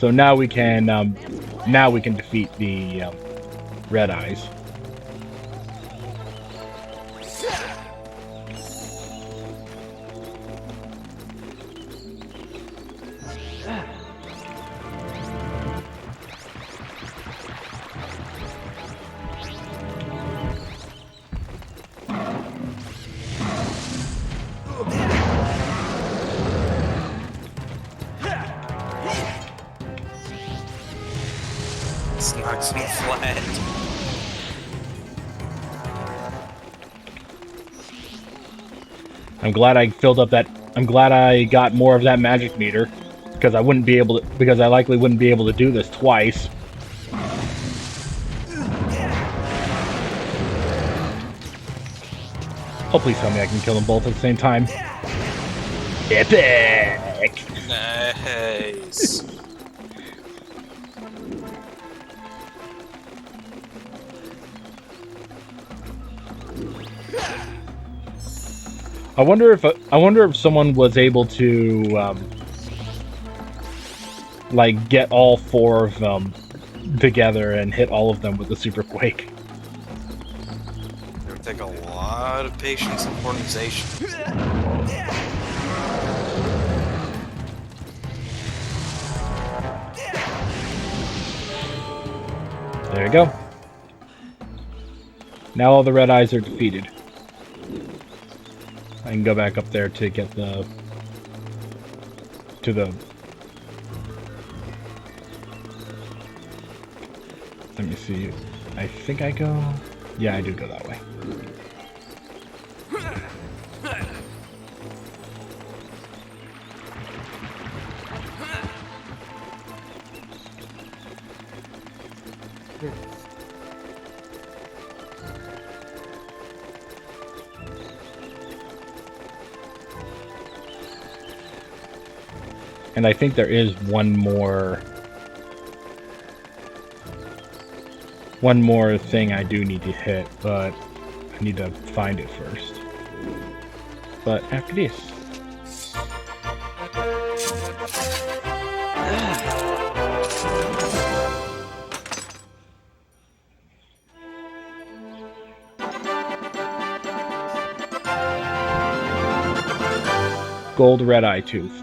So now we can defeat the red eyes. This knocks me flat. I'm glad I filled up that. I'm glad I got more of that magic meter, because I wouldn't be able to. Because I likely wouldn't be able to do this twice. Oh, please tell me I can kill them both at the same time. Epic! Nice. I wonder if someone was able to like get all 4 of them together and hit all of them with the super quake. It would take a lot of patience and organization. There you go. Now all the red eyes are defeated. I can go back up there to get the... Let me see. I think I go... Yeah, I do go that way. And I think there is one more thing I do need to hit, but I need to find it first. But after this. Gold red eye tooth.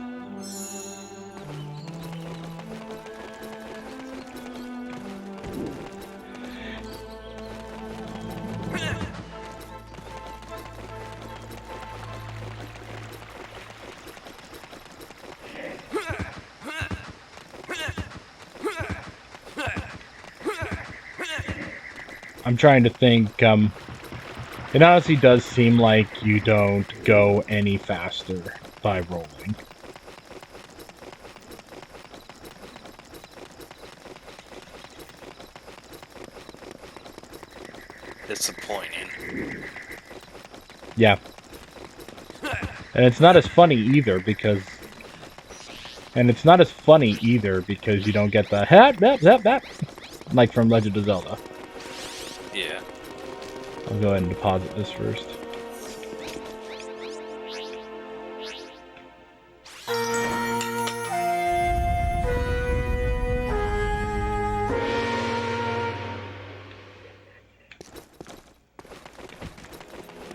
I'm trying to think, it honestly does seem like you don't go any faster by rolling. Disappointing. Yeah. And it's not as funny either because... And it's not as funny either because you don't get the like from Legend of Zelda. Yeah. I'll go ahead and deposit this first.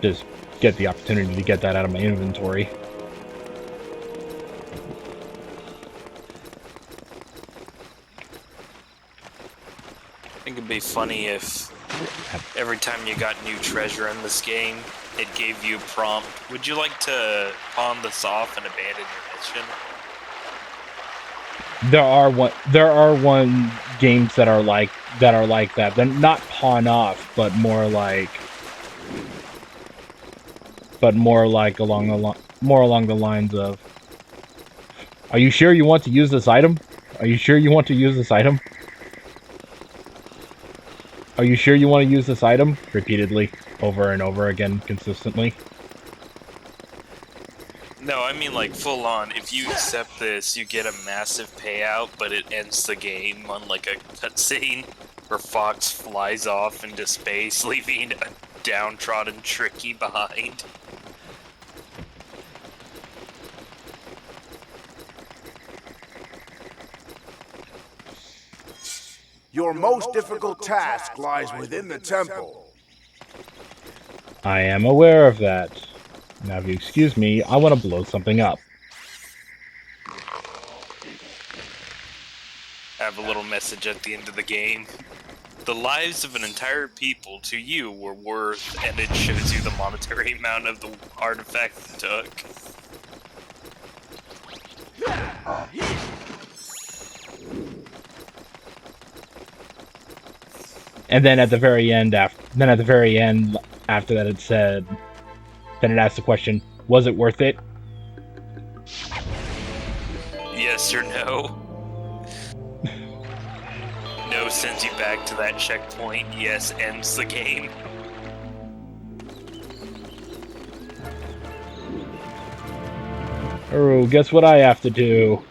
Just get the opportunity to get that out of my inventory. I think it'd be funny if every time you got new treasure in this game, it gave you a prompt. Would you like to pawn this off and abandon your mission? There are one games that are like that. They're not pawn off, but more like along the lines of, are you sure you want to use this item? Are you sure you want to use this item? Are you sure you want to use this item? Repeatedly, over and over again, consistently. No, I mean like full on. If you accept this, you get a massive payout, but it ends the game on like a cutscene where Fox flies off into space, leaving a downtrodden Tricky behind. Your most difficult task lies within the temple. I am aware of that. Now, if you excuse me, I want to blow something up. I have a little message at the end of the game. The lives of an entire people to you were worth, and it shows you the monetary amount of the artifact it took. And then at the very end, after that, it said, then it asked the question, was it worth it? Yes or no? No sends you back to that checkpoint. Yes ends the game. Oh, guess what I have to do?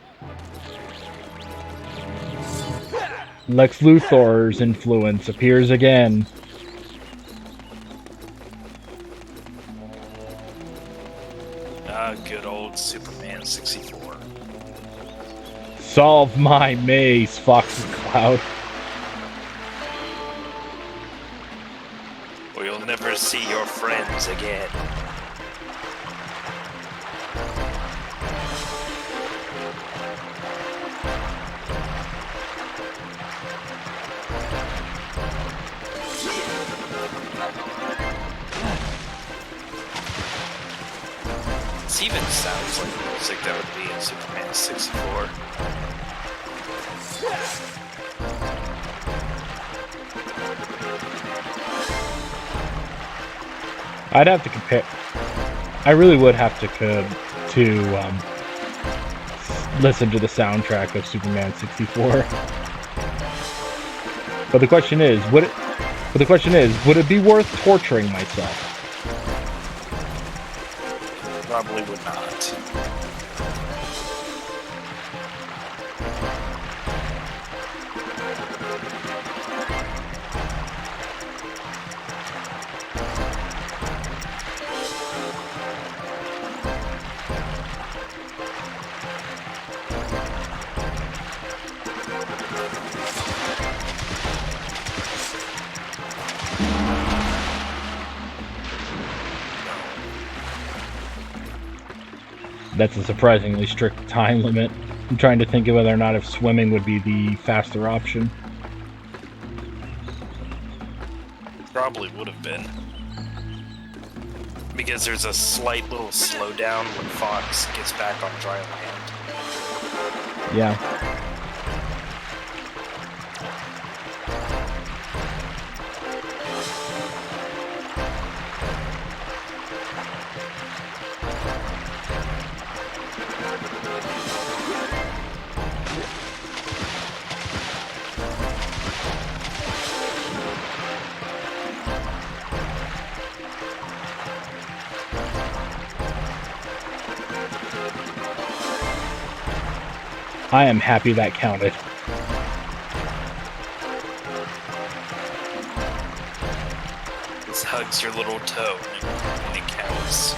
Lex Luthor's influence appears again. Ah, good old Superman 64. Solve my maze, Fox Cloud. Or you'll never see your friends again. This even sounds like music that would be in Superman 64. I'd have to compare. I really would have to listen to the soundtrack of Superman 64. But the question is, would it be worth torturing myself? Probably would not. That's a surprisingly strict time limit. I'm trying to think of whether or not if swimming would be the faster option. Probably would have been. Because there's a slight little slowdown when Fox gets back on dry land. Yeah. I am happy that counted. This hugs your little toe and it counts.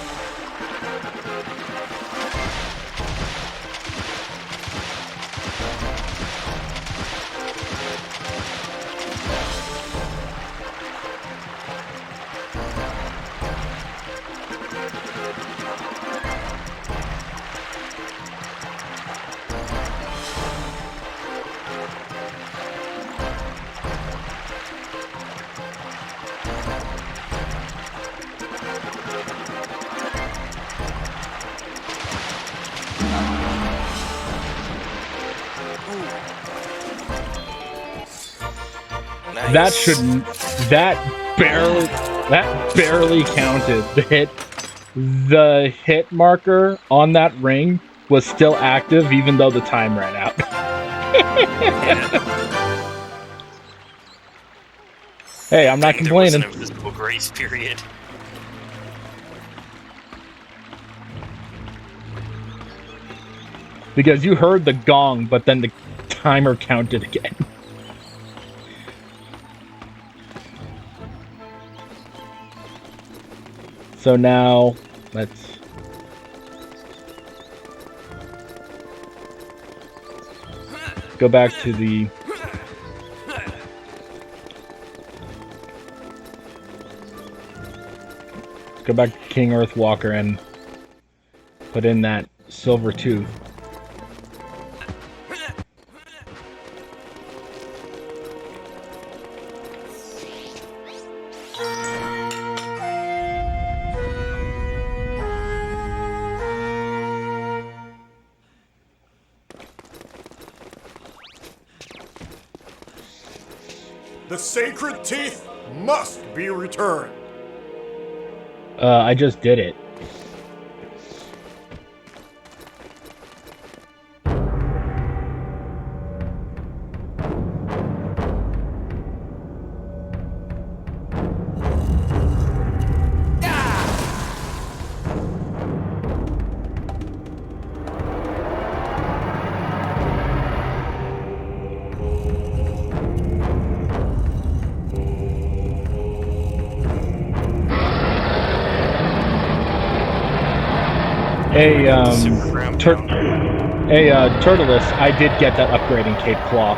Nice. That barely counted. The hit marker on that ring was still active even though the time ran out. Hey, I'm not complaining. There was an invisible grace period. Because you heard the gong, but then the timer counted again. So now, let's go back to the Go back to King Earthwalker and put in that silver tooth. The sacred teeth must be returned. I just did it. Hey, Turtleless, I did get that upgrade in Cape Claw.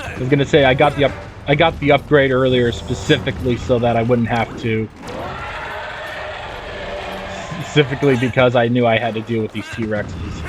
I was gonna say I got the upgrade earlier specifically so that I wouldn't have to. Specifically because I knew I had to deal with these T-Rexes.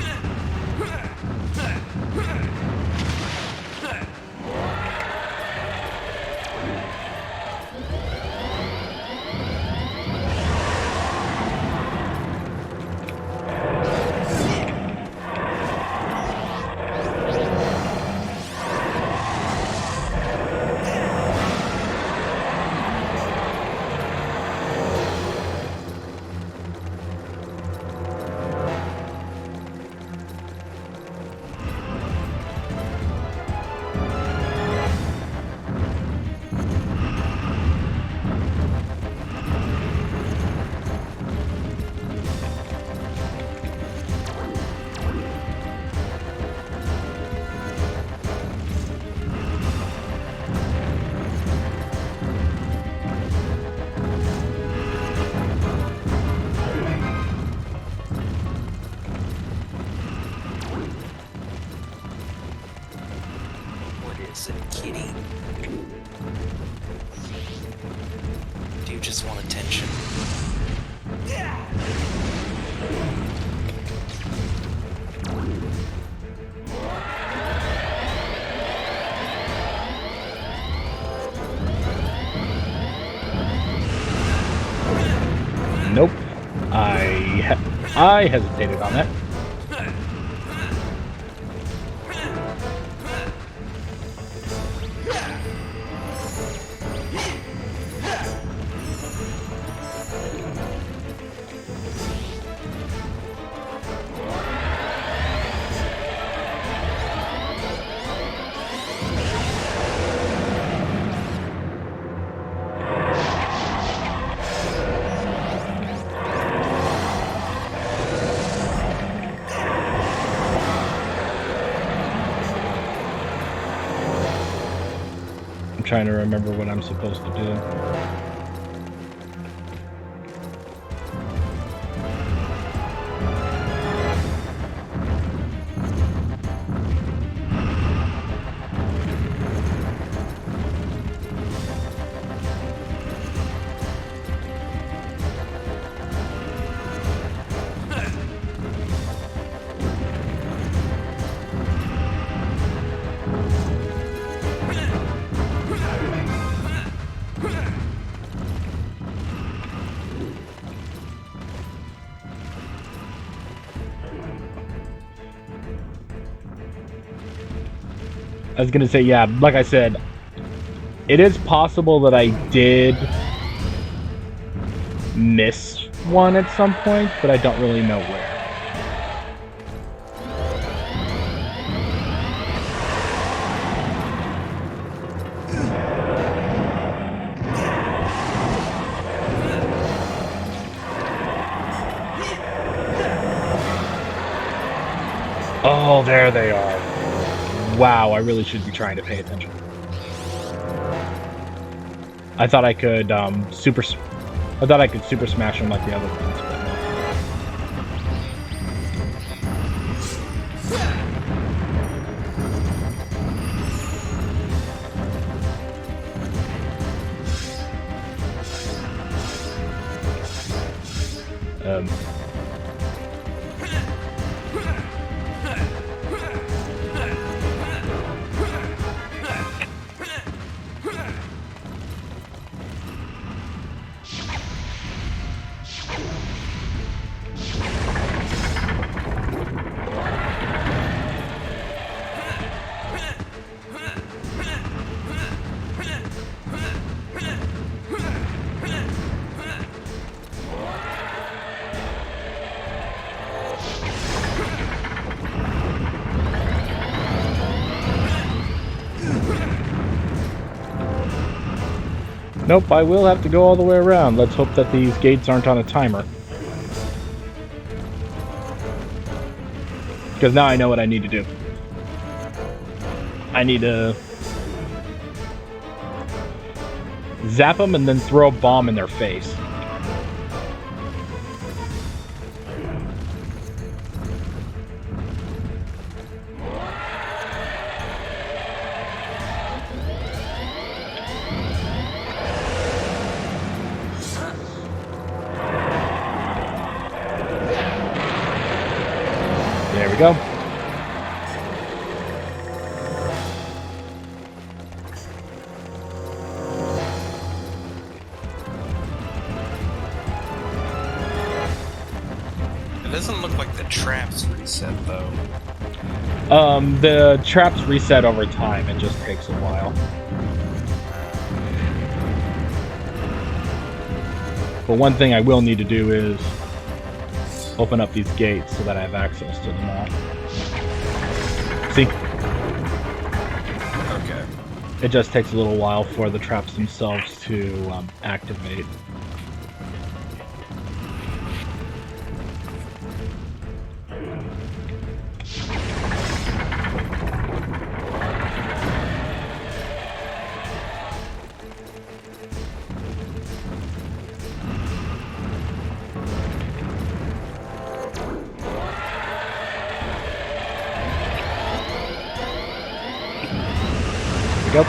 Kitty. Do you just want attention? Nope. I hesitated on that. Trying to remember what I'm supposed to do. I was gonna say, yeah, like I said, It is possible that I did miss one at some point, but I don't really know where. Oh, there they are. Wow, I really should be trying to pay attention. I thought I could super smash them like the other ones, but no. Nope, I will have to go all the way around. Let's hope that these gates aren't on a timer. Because now I know what I need to do. I need to zap them and then throw a bomb in their face. There we go. It doesn't look like the traps reset though. The traps reset over time. It just takes a while. But one thing I will need to do is open up these gates so that I have access to them all. See? Okay. It just takes a little while for the traps themselves to activate. Go.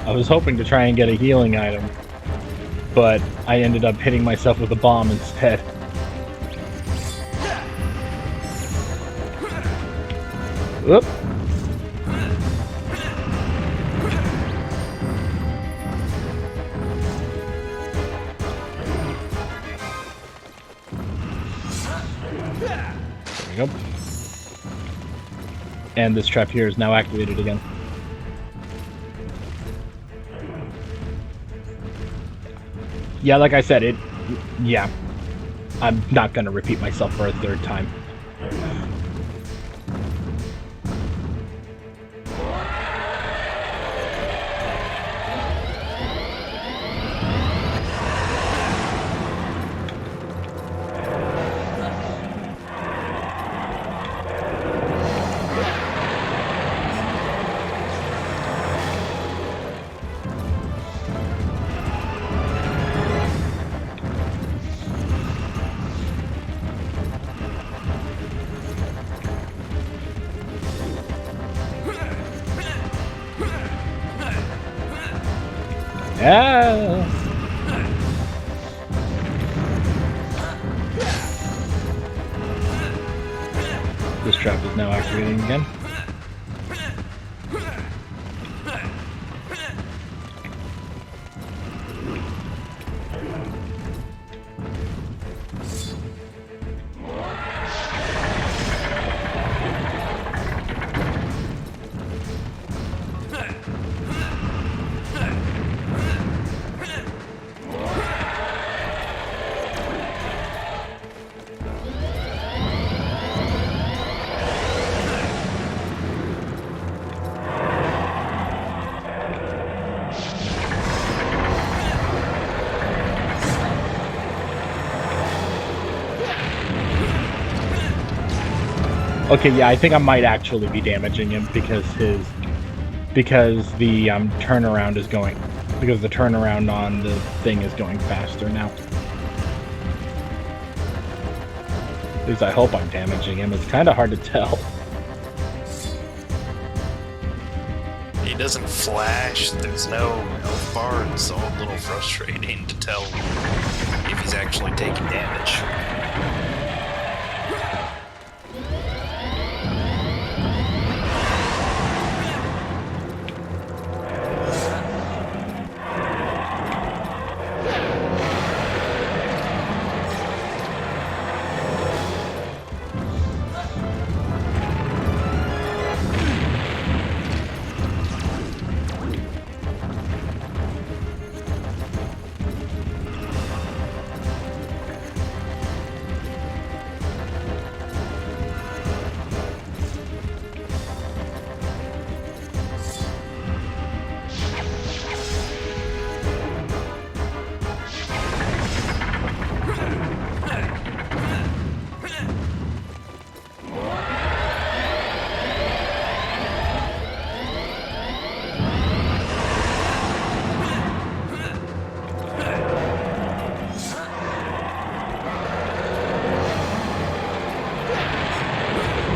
I was hoping to try and get a healing item, but I ended up hitting myself with a bomb instead. Whoop. There we go. And this trap here is now activated again. Yeah, like I said, yeah. I'm not gonna repeat myself for a third time. Yeah. This trap is now activating again. Okay, yeah, I think I might actually be damaging him because the turnaround is going, because the turnaround on the thing is going faster now. At least I hope I'm damaging him. It's kind of hard to tell. He doesn't flash, there's no health bar, it's all a little frustrating to tell if he's actually taking damage.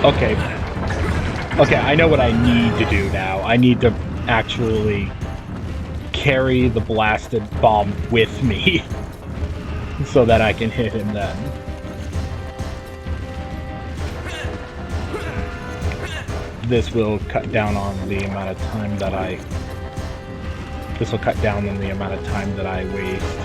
Okay. Okay, I know what I need to do now. I need to actually carry the blasted bomb with me so that I can hit him then. This will cut down on the amount of time that I... This will cut down on the amount of time that I waste.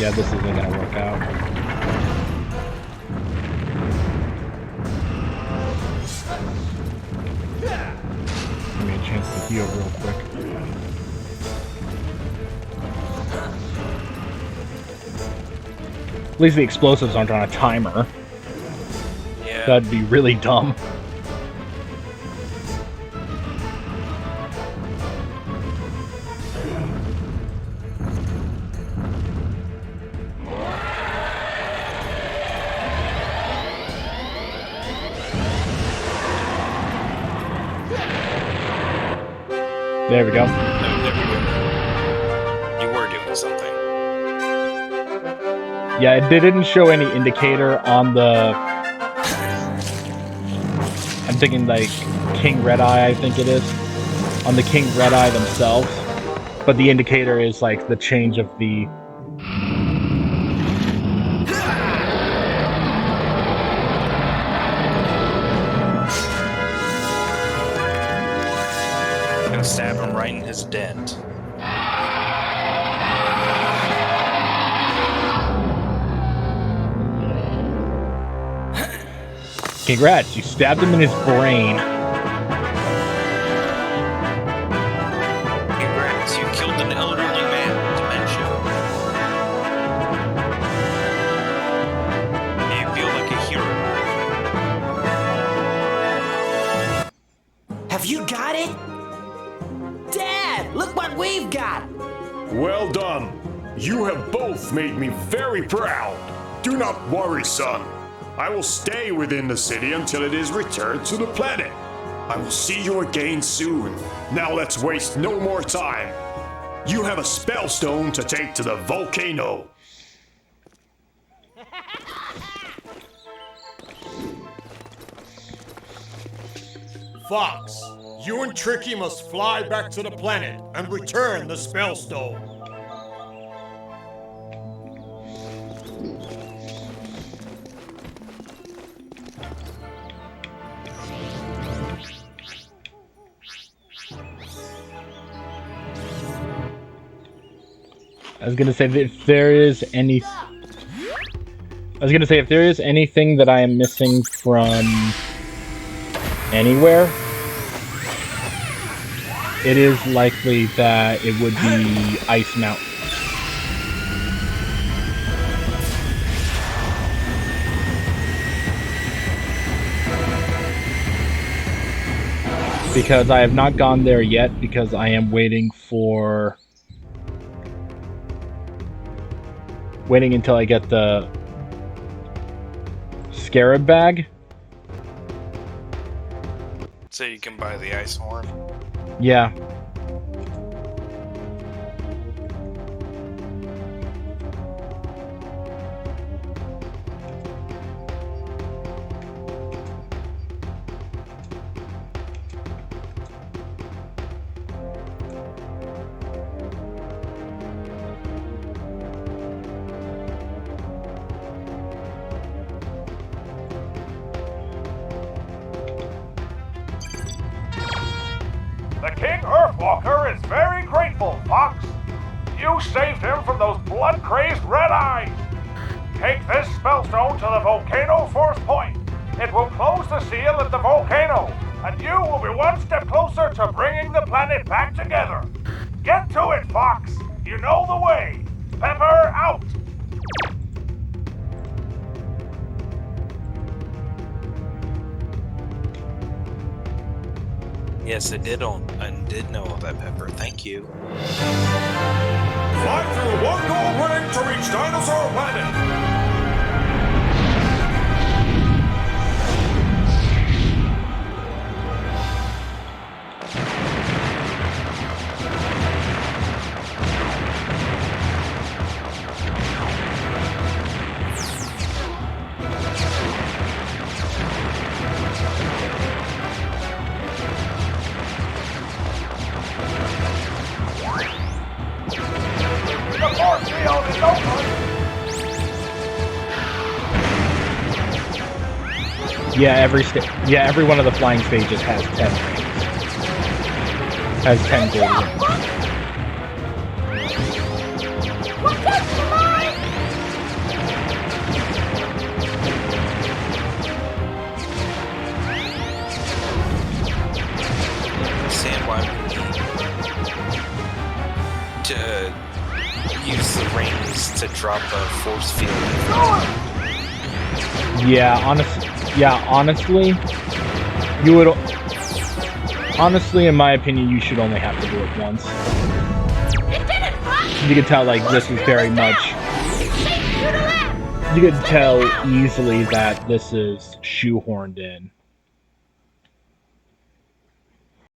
Yeah, this isn't gonna work out. Give me a chance to heal real quick. At least the explosives aren't on a timer. Yeah. That'd be really dumb. There we go. Oh, there we go. You were doing something. Yeah, it didn't show any indicator on the... I'm thinking like King Red Eye, I think it is. On the King Red Eye themselves. But the indicator is like the change of the... Gonna stab him right in his dent. Congrats, you stabbed him in his brain. Congrats, you killed an elderly man with dementia. You feel like a hero. Have you got it? Dad, look what we've got! Well done. You have both made me very proud. Do not worry, son. I will stay within the city until it is returned to the planet. I will see you again soon. Now let's waste no more time. You have a spell stone to take to the volcano. Fox, you and Tricky must fly back to the planet and return the spell stone. I was gonna say that if there is any... I was gonna say if there is anything that I am missing from anywhere, it is likely that it would be Ice Mountain. Because I have not gone there yet, because I am waiting until I get the Scarab bag. So you can buy the ice horn. Yeah. The King Earthwalker is very grateful, Fox. You saved him from those blood-crazed red eyes. Take this spellstone to the volcano fourth point. It will close the seal at the volcano, and you will be one step closer to bringing the planet back together. Get to it, Fox. You know the way. Pepper out. Yes, I did know about Pepper. Thank you. Fly through one gold ring to reach Dinosaur Planet. The force field is open. Yeah, every one of the flying stages has 10 rings. Has 10 gold rings. Sam, why would we need to use the rings to drop a force field? Yeah, honestly, you would. Honestly, in my opinion, you should only have to do it once. You can tell, like, this is very much. You can tell easily that this is shoehorned in.